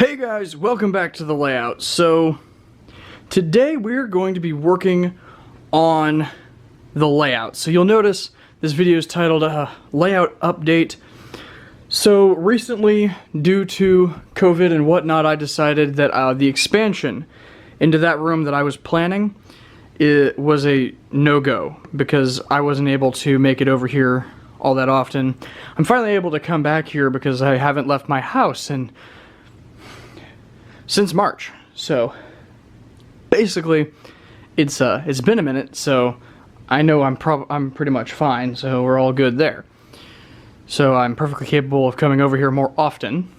Hey guys, welcome back to the layout. So today we're going to be working on the layout. So you'll notice this video is titled Layout Update. So recently, due to COVID and whatnot, I decided that the expansion into that room that I was planning, it was a no-go because I wasn't able to make it over here all that often. I'm finally able to come back here because I haven't left my house since March. So basically it's been a minute, so I know I'm pretty much fine, so we're all good there. So I'm perfectly capable of coming over here more often,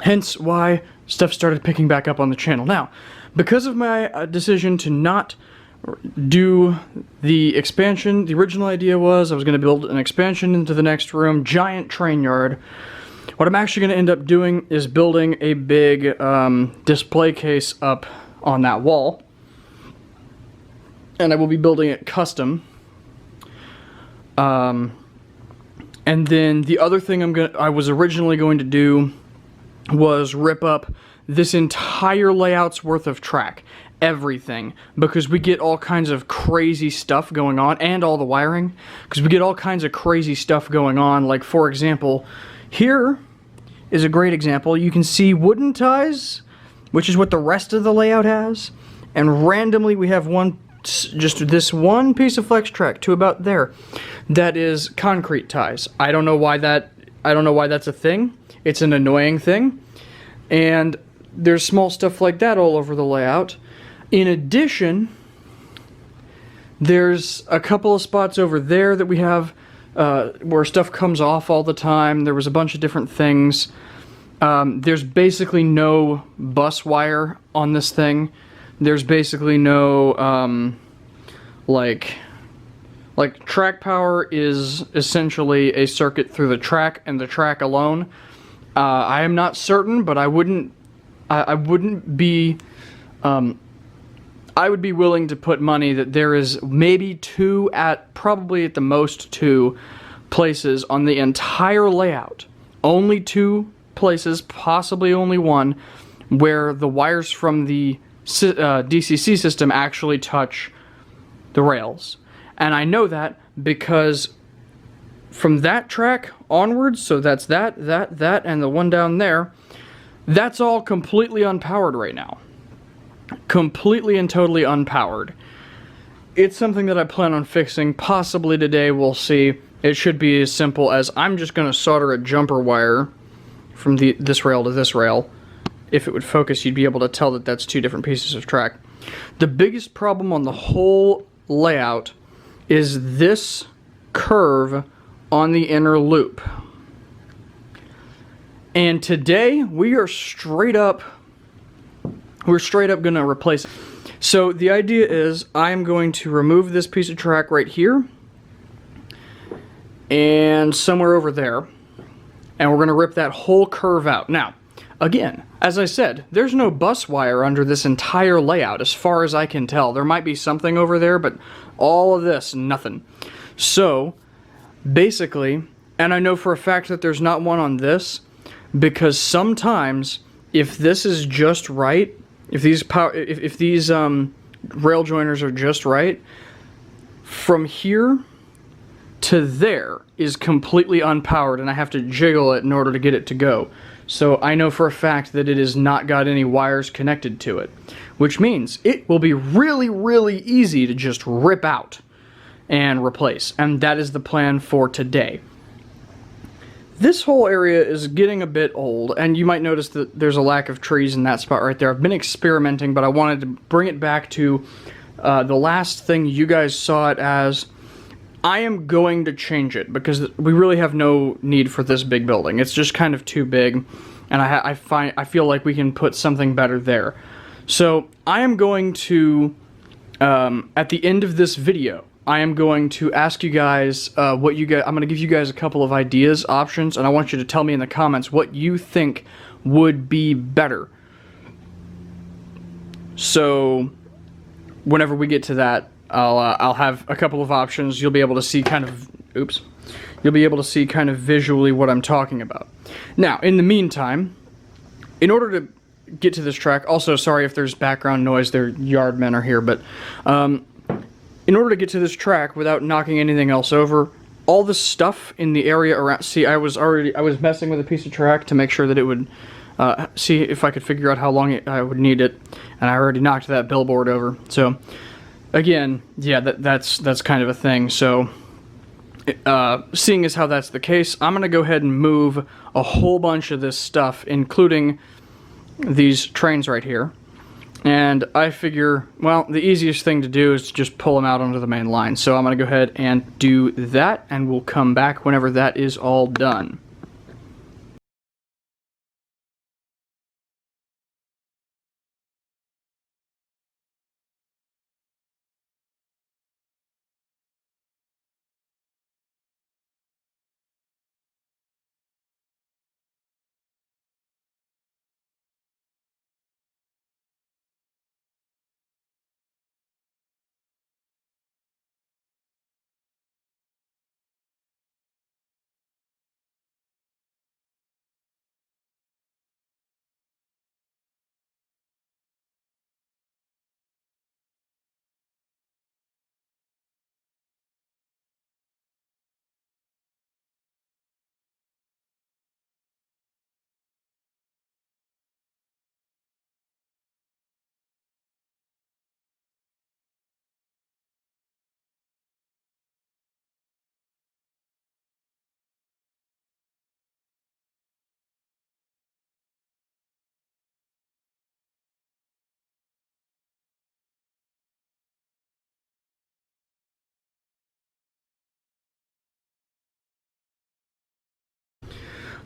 hence why stuff started picking back up on the channel. Now, because of my decision to not do the expansion, the original idea was I was going to build an expansion into the next room, giant train yard. What I'm actually going to end up doing is building a big display case up on that wall, and I will be building it custom. And then the other thing I was originally going to do was rip up this entire layout's worth of track, everything, because we get all kinds of crazy stuff going on, and all the wiring, because we get all kinds of crazy stuff going on. Like, for example, here is a great example. You can see wooden ties, which is what the rest of the layout has, and randomly we have just this one piece of flex track to about there that is concrete ties. I don't know why that's a thing. It's an annoying thing, and there's small stuff like that all over the layout. In addition, there's a couple of spots over there that we have where stuff comes off all the time. There was a bunch of different things. There's basically no bus wire on this thing. There's basically no like track power is essentially a circuit through the track and the track alone. I am not certain, but I would be willing to put money that there is maybe probably at the most two places on the entire layout. Only two places, possibly only one, where the wires from the DCC system actually touch the rails. And I know that because from that track onwards, so that's that, and the one down there, that's all completely unpowered right now. Completely and totally unpowered. It's something that I plan on fixing, possibly today, we'll see. It should be as simple as I'm just going to solder a jumper wire from this rail to this rail. If it would focus, you'd be able to tell that that's two different pieces of track. The biggest problem on the whole layout is this curve on the inner loop. And today we are straight up going to replace it. So the idea is I'm going to remove this piece of track right here and somewhere over there, and we're going to rip that whole curve out. Now, again, as I said, there's no bus wire under this entire layout as far as I can tell. There might be something over there, but all of this, nothing. So basically, and I know for a fact that there's not one on this, because sometimes if this is just right, if these rail joiners are just right, from here to there is completely unpowered, and I have to jiggle it in order to get it to go. So I know for a fact that it has not got any wires connected to it, which means it will be really, really easy to just rip out and replace, and that is the plan for today. This whole area is getting a bit old, and you might notice that there's a lack of trees in that spot right there. I've been experimenting, but I wanted to bring it back to the last thing you guys saw it as. I am going to change it because we really have no need for this big building. It's just kind of too big, and I feel like we can put something better there. So I am going to, at the end of this video, I am going to ask you guys I'm going to give you guys a couple of ideas, options, and I want you to tell me in the comments what you think would be better. So whenever we get to that, I'll have a couple of options. You'll be able to see kind of visually what I'm talking about. Now, in the meantime, in order to get to this track, also sorry if there's background noise, their yard men are here, but in order to get to this track without knocking anything else over, all the stuff in the area around, see, I was messing with a piece of track to make sure that it would, see if I could figure out how long I would need it, and I already knocked that billboard over. So, again, yeah, that's kind of a thing. So, seeing as how that's the case, I'm going to go ahead and move a whole bunch of this stuff, including these trains right here. And I figure, well, the easiest thing to do is to just pull them out onto the main line. So I'm going to go ahead and do that, and we'll come back whenever that is all done.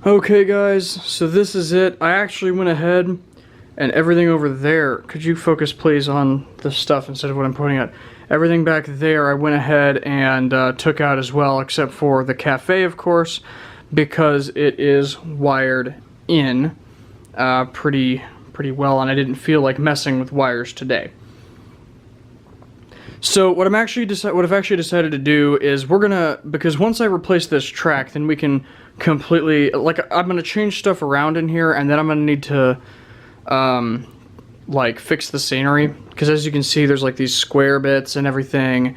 Okay guys, so this is it. I actually went ahead and everything over there, could you focus please on the stuff instead of what I'm pointing at? Everything back there I went ahead and took out as well, except for the cafe, of course, because it is wired in pretty well, and I didn't feel like messing with wires today. So what I've actually decided to do is we're gonna, because once I replace this track, then we can completely, like, I'm gonna change stuff around in here, and then I'm gonna need to like fix the scenery, because as you can see there's like these square bits and everything,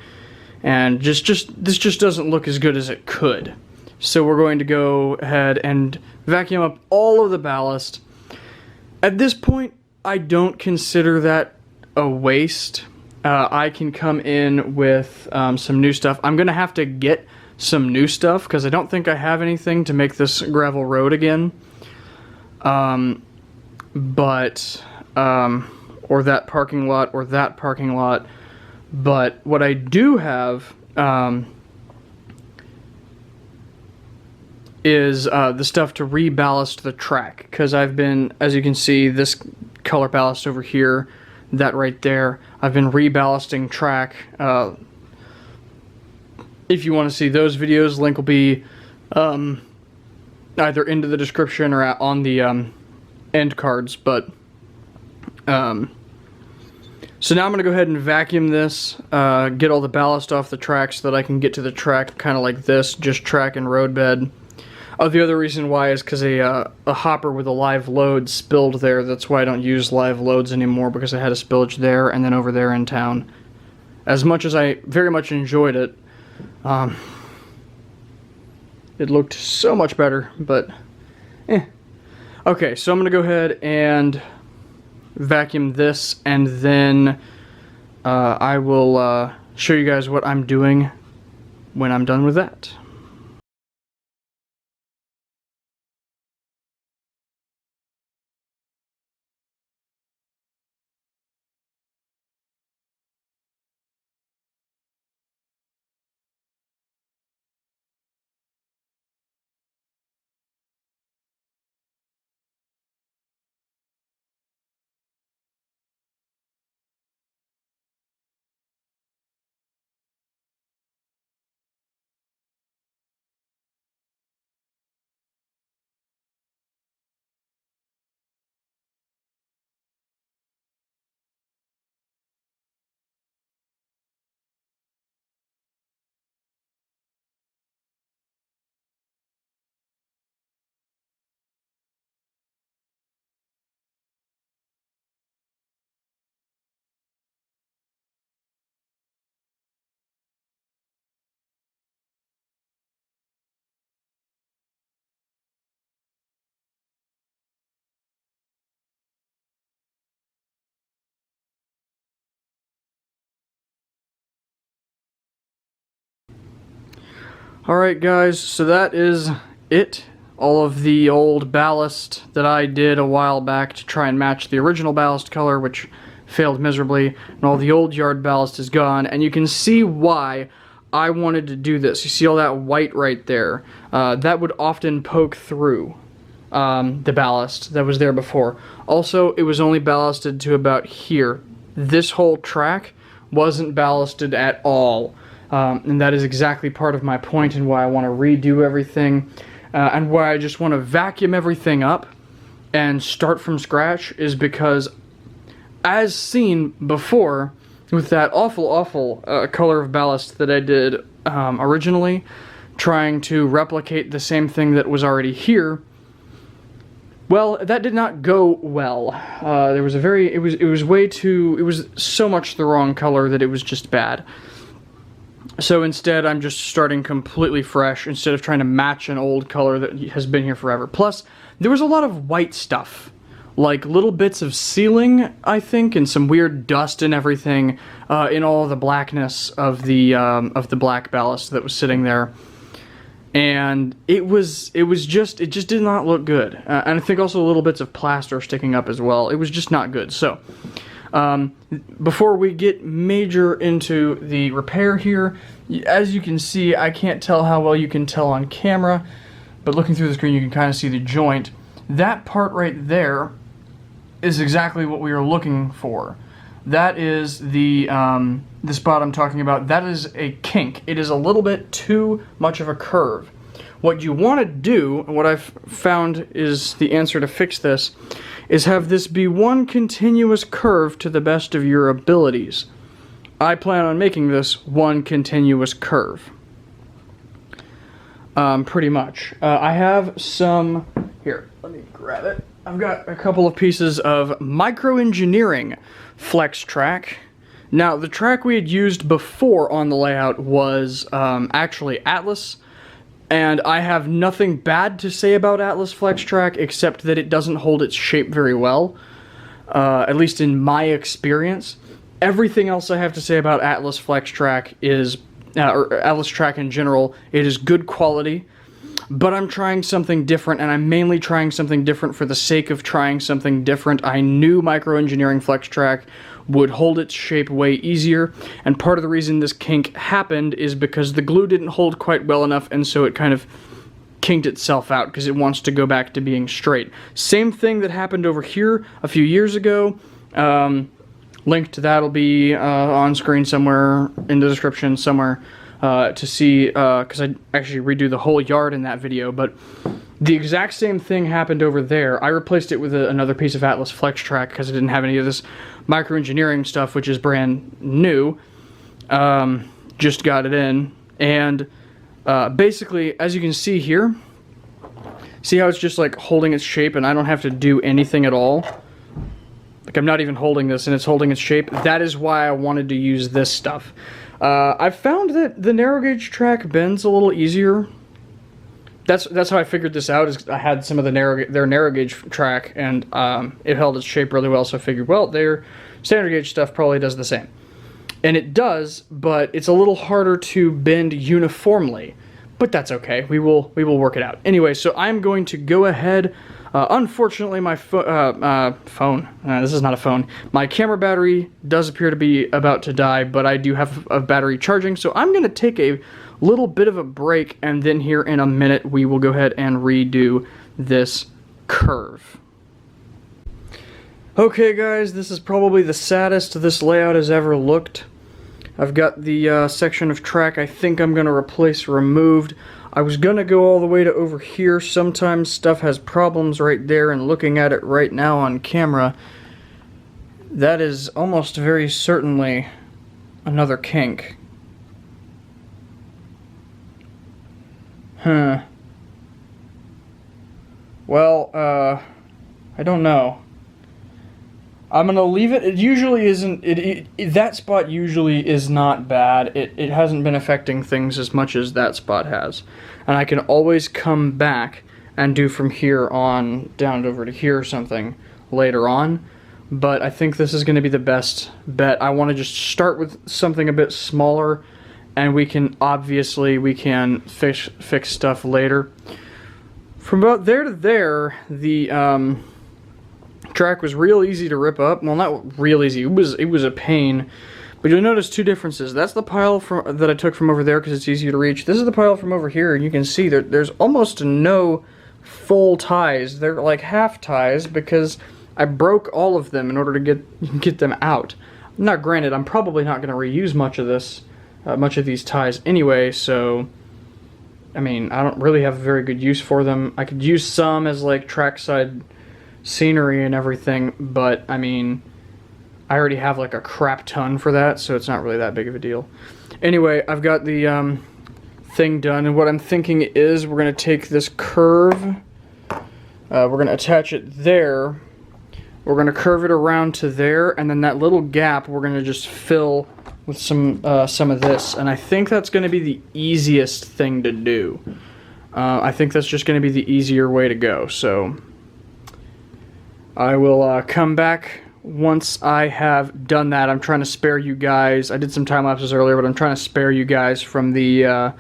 and this just doesn't look as good as it could. So we're going to go ahead and vacuum up all of the ballast. At this point, I don't consider that a waste. I can come in with some new stuff. I'm going to have to get some new stuff because I don't think I have anything to make this gravel road again. Or that parking lot. But what I do have is the stuff to reballast the track, because I've been, as you can see, this color ballast over here, that right there, I've been reballasting track. If you want to see those videos, link will be either into the description or on the end cards. But so now I'm going to go ahead and vacuum this, get all the ballast off the track so that I can get to the track kind of like this, just track and roadbed. The other reason why is because a hopper with a live load spilled there. That's why I don't use live loads anymore, because I had a spillage there and then over there in town. As much as I very much enjoyed it, it looked so much better, but eh. Okay, so I'm going to go ahead and vacuum this, and then I will show you guys what I'm doing when I'm done with that. Alright guys, so that is it. All of the old ballast that I did a while back to try and match the original ballast color, which failed miserably, and all the old yard ballast is gone, and you can see why I wanted to do this. You see all that white right there? That would often poke through the ballast that was there before. Also, it was only ballasted to about here. This whole track wasn't ballasted at all. And that is exactly part of my point and why I want to redo everything and why I just want to vacuum everything up and start from scratch, is because, as seen before with that awful color of ballast that I did originally, trying to replicate the same thing that was already here, well, that did not go well. There was it was so much the wrong color that it was just bad. So instead, I'm just starting completely fresh instead of trying to match an old color that has been here forever. Plus, there was a lot of white stuff, like little bits of ceiling, I think, and some weird dust and everything in all the blackness of the black ballast that was sitting there. And it just did not look good. And I think also little bits of plaster sticking up as well. It was just not good. So, before we get major into the repair here, as you can see, I can't tell how well you can tell on camera, but looking through the screen you can kind of see the joint. That part right there is exactly what we are looking for. That is the spot I'm talking about. That is a kink. It is a little bit too much of a curve. What you want to do, and what I've found is the answer to fix this, is have this be one continuous curve to the best of your abilities. I plan on making this one continuous curve. Pretty much. I have some... Here, let me grab it. I've got a couple of pieces of Micro Engineering flex track. Now, the track we had used before on the layout was actually Atlas, and I have nothing bad to say about Atlas Flex Track except that it doesn't hold its shape very well, at least in my experience. Everything else I have to say about Atlas Flex Track is, or Atlas Track in general, it is good quality, but I'm trying something different, and I'm mainly trying something different for the sake of trying something different. I knew Micro Engineering Flex Track would hold its shape way easier, and part of the reason this kink happened is because the glue didn't hold quite well enough, and so it kind of kinked itself out because it wants to go back to being straight. Same thing that happened over here a few years ago. Link to that will be on screen somewhere, in the description somewhere, to see, because I actually redo the whole yard in that video, but the exact same thing happened over there. I replaced it with another piece of Atlas Flex Track because I didn't have any of this Micro Engineering stuff, which is brand new. Just got it in, and basically, as you can see here, see how it's just like holding its shape and I don't have to do anything at all? Like, I'm not even holding this and it's holding its shape. That is why I wanted to use this stuff. I found that the narrow gauge track bends a little easier. That's how I figured this out. Is I had some of their narrow gauge track, and it held its shape really well. So I figured, well, their standard gauge stuff probably does the same, and it does, but it's a little harder to bend uniformly. But that's okay. We will work it out. Anyway, so I'm going to go ahead. Unfortunately, my phone. This is not a phone. My camera battery does appear to be about to die, but I do have a battery charging, so I'm going to take a little bit of a break, and then here in a minute we will go ahead and redo this curve. Okay guys, this is probably the saddest this layout has ever looked. I've got the section of track I think I'm going to replace removed. I was going to go all the way to over here. Sometimes stuff has problems right there, and looking at it right now on camera, that is almost very certainly another kink. Well, I don't know. I'm gonna leave it. It usually isn't. That spot usually is not bad. It hasn't been affecting things as much as that spot has, and I can always come back and do from here on down over to here or something later on. But I think this is going to be the best bet. I want to just start with something a bit smaller and we can fix stuff later. From about there to there, the track was real easy to rip up. Well, not real easy. It was a pain. But you'll notice two differences. That's the pile that I took from over there because it's easy to reach. This is the pile from over here, and you can see there's almost no full ties. They're like half ties because I broke all of them in order to get them out. Now, granted, I'm probably not going to reuse much of these ties anyway, so I mean, I don't really have a very good use for them. I could use some as like trackside scenery and everything, but I mean, I already have like a crap ton for that, so it's not really that big of a deal. Anyway, I've got the thing done, and what I'm thinking is we're going to take this curve, we're going to attach it there, we're going to curve it around to there, and then that little gap we're going to just fill with some of this, and I think that's going to be the easiest thing to do. I think that's just going to be the easier way to go, so I will come back once I have done that. I'm trying to spare you guys. I did some time lapses earlier, but I'm trying to spare you guys from the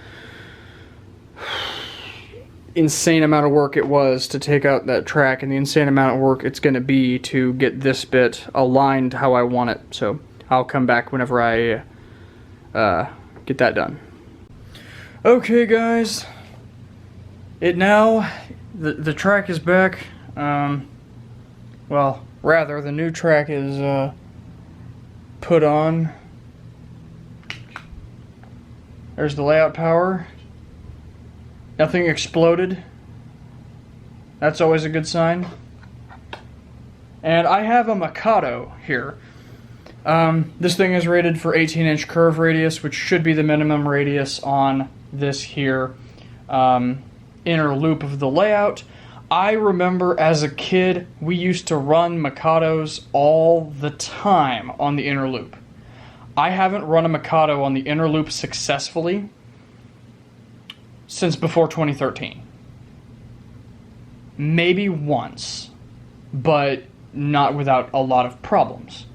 insane amount of work it was to take out that track and the insane amount of work it's going to be to get this bit aligned how I want it. So I'll come back whenever I get that done. Okay, guys. The track is back. Well, rather, the new track is put on. There's the layout power. Nothing exploded. That's always a good sign. And I have a Mikado here. This thing is rated for 18-inch curve radius, which should be the minimum radius on this here inner loop of the layout. I remember as a kid, we used to run Mikados all the time on the inner loop. I haven't run a Mikado on the inner loop successfully since before 2013. Maybe once, but not without a lot of problems.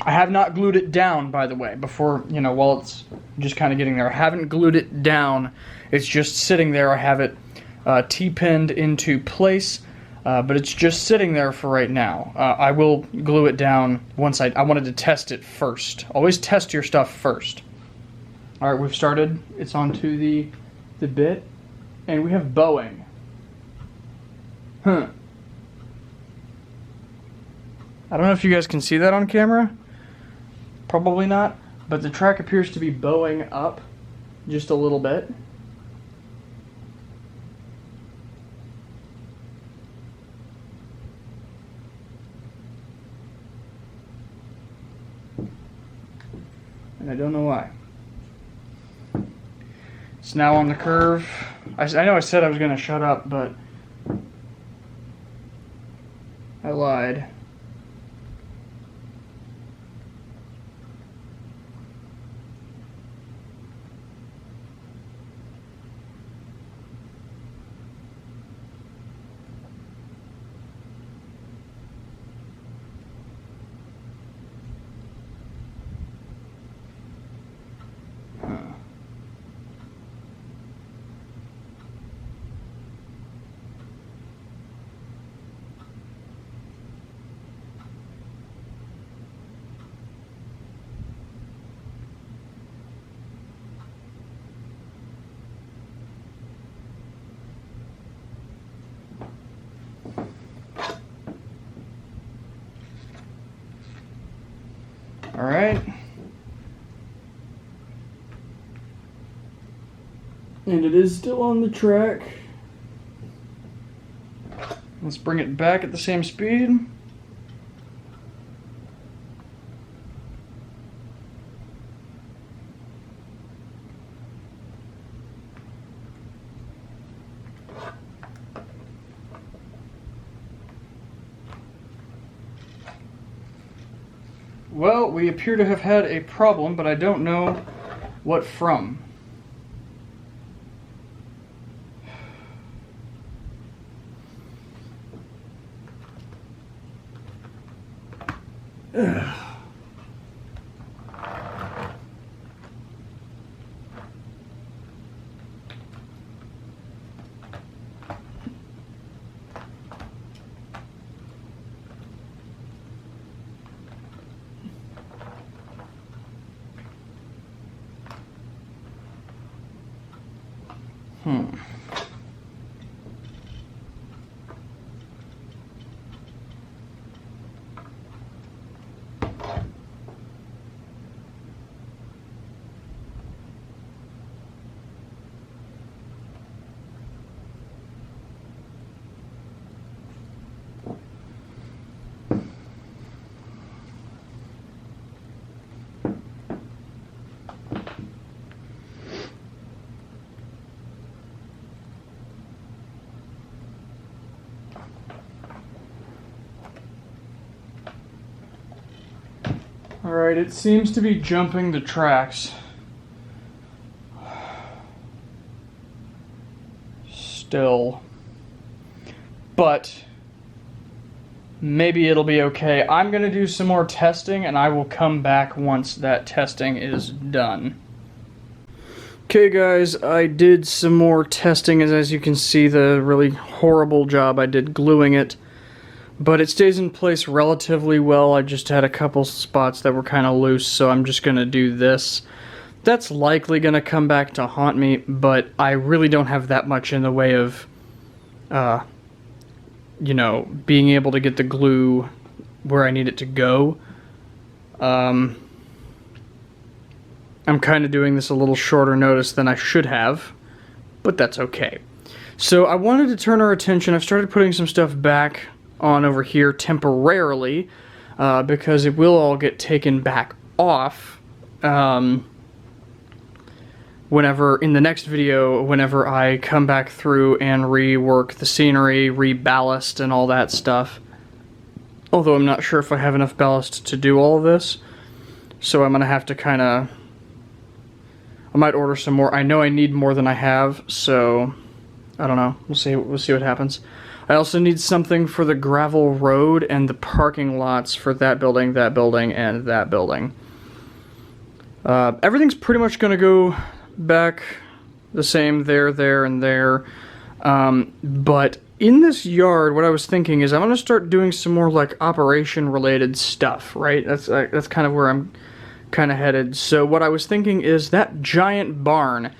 I have not glued it down, by the way, before, while it's just kind of getting there. I haven't glued it down. It's just sitting there. I have it T-pinned into place, but it's just sitting there for right now. I will glue it down once I wanted to test it first. Always test your stuff first. All right, we've started. It's onto the bit, and we have bowing. I don't know if you guys can see that on camera. Probably not, but the track appears to be bowing up just a little bit. And I don't know why. It's now on the curve. I know I said I was going to shut up, but I lied. All right. And it is still on the track. Let's bring it back at the same speed. Well, we appear to have had a problem, but I don't know what from. Alright, it seems to be jumping the tracks. Still. But maybe it'll be okay. I'm gonna do some more testing and I will come back once that testing is done. Okay guys, I did some more testing, as you can see the really horrible job I did gluing it. But it stays in place relatively well. I just had a couple spots that were kind of loose, so I'm just going to do this. That's likely going to come back to haunt me, but I really don't have that much in the way of, you know, being able to get the glue where I need it to go. I'm kind of doing this a little shorter notice than I should have, but that's okay. So I wanted to turn our attention. I've started putting some stuff back on over here temporarily because it will all get taken back off whenever, in the next video, whenever I come back through and rework the scenery, reballast and all that stuff. Although I'm not sure if I have enough ballast to do all of this, so I'm gonna have to kind of, I might order some more. I know I need more than I have, so I don't know. We'll see what happens. I also need something for the gravel road and the parking lots for that building, and that building. Everything's pretty much going to go back the same there, and there. But in this yard, what I was thinking is I'm going to start doing some more like operation-related stuff, right? That's kind of where I'm kind of headed. So what I was thinking is that giant barn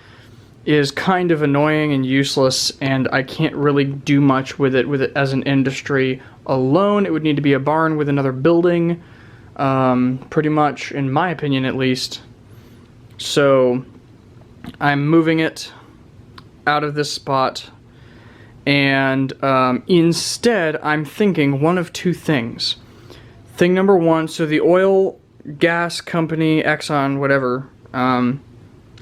is kind of annoying and useless, and I can't really do much with it as an industry alone. It would need to be a barn with another building, pretty much, in my opinion at least. So I'm moving it out of this spot, and instead I'm thinking one of two things. Thing number one, so the oil gas company, Exxon, whatever,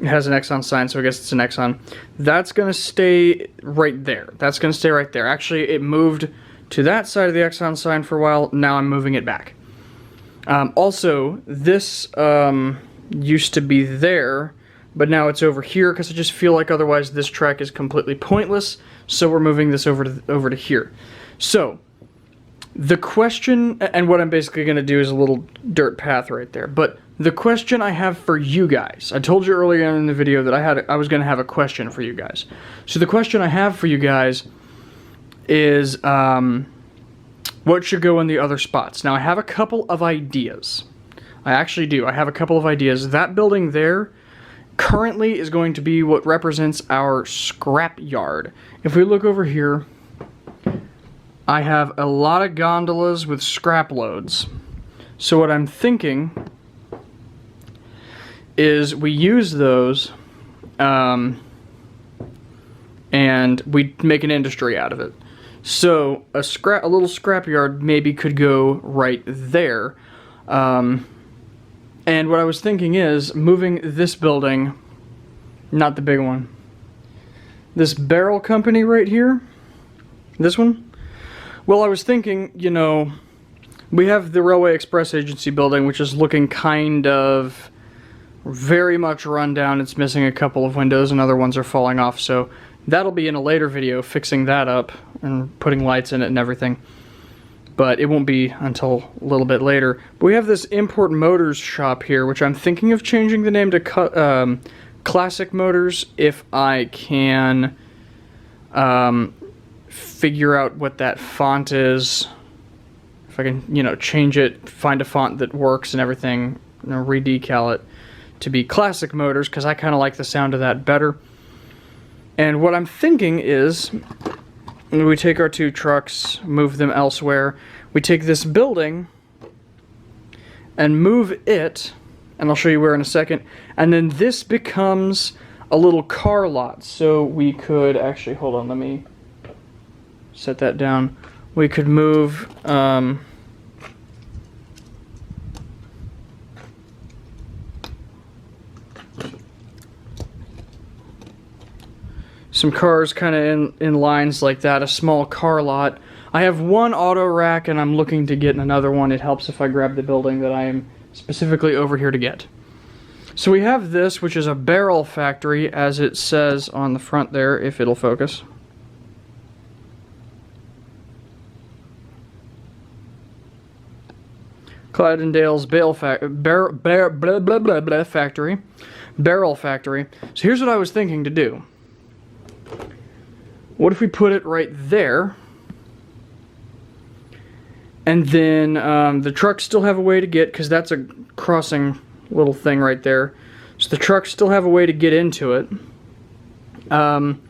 it has an Exxon sign, so I guess it's an Exxon. That's going to stay right there. That's going to stay right there. Actually, it moved to that side of the Exxon sign for a while. Now I'm moving it back. Also, this used to be there, but now it's over here because I just feel like otherwise this track is completely pointless. So we're moving this over to here. So the question, and what I'm basically going to do is a little dirt path right there, but the question I have for you guys, I told you earlier in the video that I was going to have a question for you guys. So the question I have for you guys is, what should go in the other spots? Now I have a couple of ideas. I actually do. I have a couple of ideas. That building there currently is going to be what represents our scrap yard. If we look over here, I have a lot of gondolas with scrap loads. So what I'm thinking is we use those and we make an industry out of it. So a little scrap yard maybe could go right there. And what I was thinking is moving this building, not the big one, this barrel company right here, this one. Well, I was thinking, you know, we have the Railway Express Agency building, which is looking kind of very much run down. It's missing a couple of windows and other ones are falling off, so that'll be in a later video, fixing that up and putting lights in it and everything. But it won't be until a little bit later. But we have this Import Motors shop here, which I'm thinking of changing the name to Classic Motors if I can figure out what that font is. If I can, you know, change it, find a font that works and everything, you know, redecal it to be Classic Motors, because I kind of like the sound of that better. And what I'm thinking is, we take our 2 trucks, move them elsewhere. We take this building and move it, and I'll show you where in a second, and then this becomes a little car lot. So we could actually, hold on, let me set that down. We could move some cars kind of in lines like that, a small car lot. I have 1 auto rack and I'm looking to get another one. It helps if I grab the building that I am specifically over here to get. So we have this, which is a barrel factory, as it says on the front there, if it'll focus. Cladendale's barrel factory. So here's what I was thinking to do. What if we put it right there? And then the trucks still have a way to get, because that's a crossing little thing right there. So the trucks still have a way to get into it. And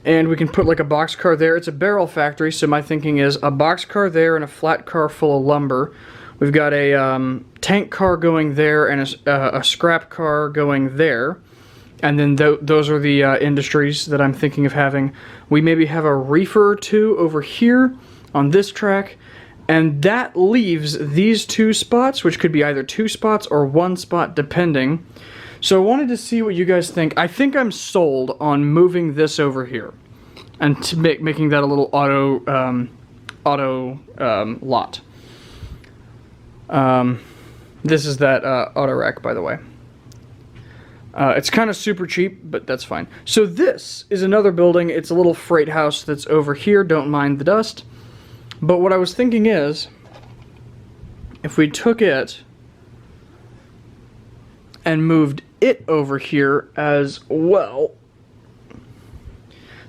we can put like a boxcar there. It's a barrel factory, so my thinking is a boxcar there and a flat car full of lumber. We've got a tank car going there and a scrap car going there. And then those are the industries that I'm thinking of having. We maybe have a reefer or 2 over here on this track. And that leaves these 2 spots, which could be either 2 spots or 1 spot, depending. So I wanted to see what you guys think. I think I'm sold on moving this over here and to making that a little auto lot. This is that auto rack, by the way. It's kind of super cheap, but that's fine. So this is another building. It's a little freight house that's over here. Don't mind the dust. But what I was thinking is, if we took it and moved it over here as well,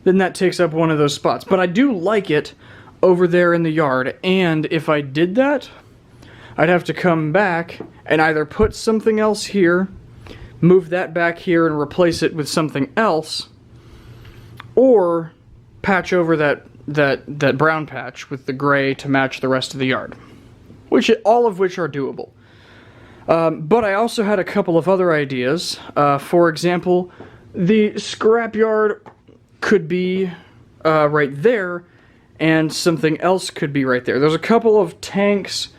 then that takes up one of those spots. But I do like it over there in the yard, and if I did that, I'd have to come back and either put something else here, move that back here and replace it with something else, or patch over that brown patch with the gray to match the rest of the yard, all of which are doable. But I also had a couple of other ideas. For example, the scrapyard could be right there, and something else could be right there. There's a couple of tanks,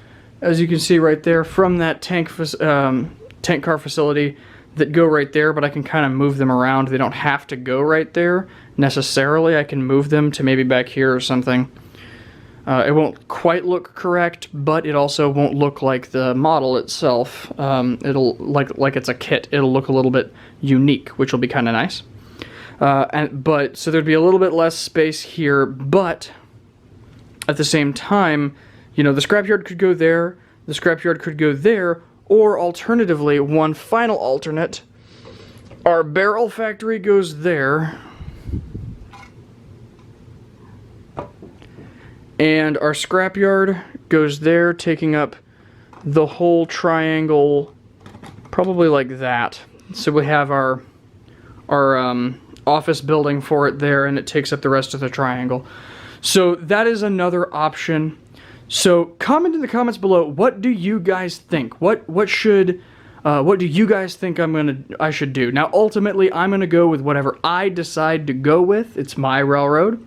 as you can see right there, from that tank car facility that go right there, but I can kind of move them around. They don't have to go right there necessarily. I can move them to maybe back here or something. It won't quite look correct, but it also won't look like the model itself. It'll like it's a kit. It'll look a little bit unique, which will be kind of nice. So there'd be a little bit less space here, but at the same time, you know, the scrapyard could go there, the scrapyard could go there, or alternatively, one final alternate, our barrel factory goes there, and our scrapyard goes there, taking up the whole triangle, probably like that. So we have our office building for it there, and it takes up the rest of the triangle. So that is another option. So comment in the comments below, what do you guys think? What do you guys think I should do? Now ultimately I'm gonna go with whatever I decide to go with. It's my railroad.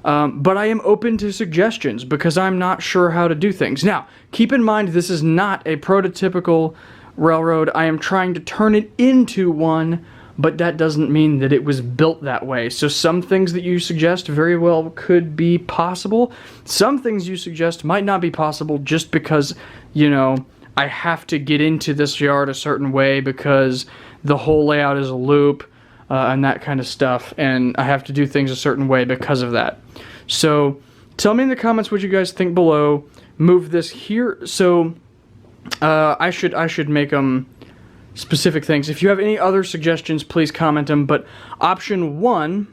But I am open to suggestions because I'm not sure how to do things. Now, keep in mind this is not a prototypical railroad. I am trying to turn it into one, but that doesn't mean that it was built that way. So some things that you suggest very well could be possible. Some things you suggest might not be possible just because, you know, I have to get into this yard a certain way because the whole layout is a loop and that kind of stuff. And I have to do things a certain way because of that. So tell me in the comments what you guys think below. Move this here. So I should make them specific things. If you have any other suggestions, please comment them. But option 1,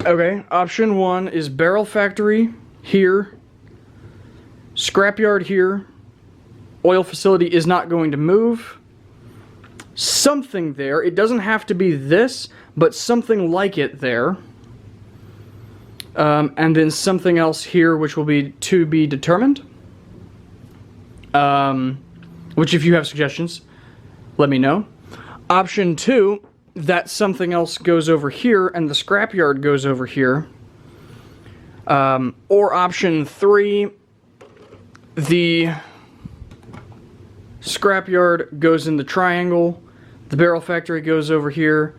okay, option 1 is barrel factory here, scrapyard here, oil facility is not going to move, something there. It doesn't have to be this, but something like it there. And then something else here, which will be to be determined. Which, if you have suggestions, let me know. Option 2, that something else goes over here and the scrapyard goes over here. Or option 3, the scrapyard goes in the triangle, the barrel factory goes over here,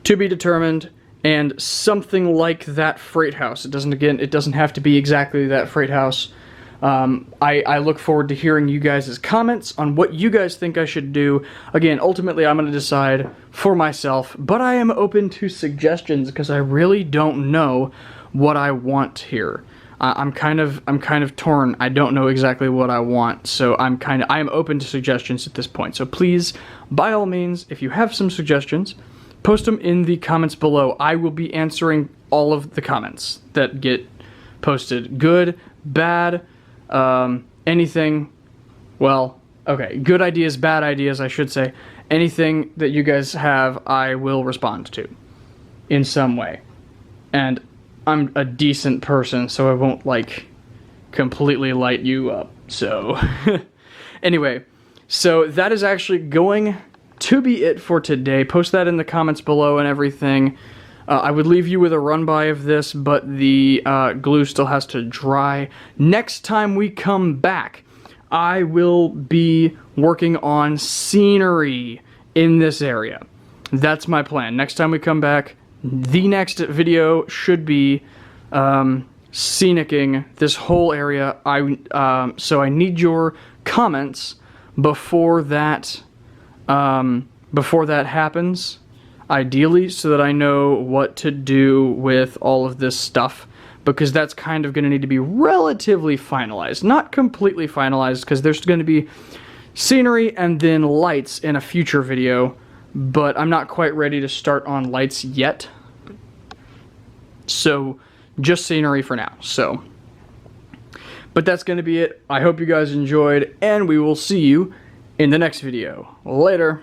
to be determined, and something like that freight house. It doesn't have to be exactly that freight house. I look forward to hearing you guys' comments on what you guys think I should do. Again, ultimately I'm going to decide for myself, but I am open to suggestions because I really don't know what I want here. I'm kind of torn. I don't know exactly what I want, so I am open to suggestions at this point. So please, by all means, if you have some suggestions, post them in the comments below. I will be answering all of the comments that get posted. Good, bad, anything, well, okay, good ideas, bad ideas, I should say. Anything that you guys have, I will respond to in some way. And I'm a decent person, so I won't, like, completely light you up. So, anyway, so that is actually going to be it for today. Post that in the comments below and everything. I would leave you with a run-by of this, but the glue still has to dry. Next time we come back, I will be working on scenery in this area. That's my plan. Next time we come back, the next video should be scenicking this whole area. So I need your comments before that happens, ideally, so that I know what to do with all of this stuff, because that's kind of going to need to be relatively finalized. Not completely finalized, because there's going to be scenery and then lights in a future video, but I'm not quite ready to start on lights yet. So, just scenery for now. So, but that's going to be it. I hope you guys enjoyed, and we will see you in the next video. Later.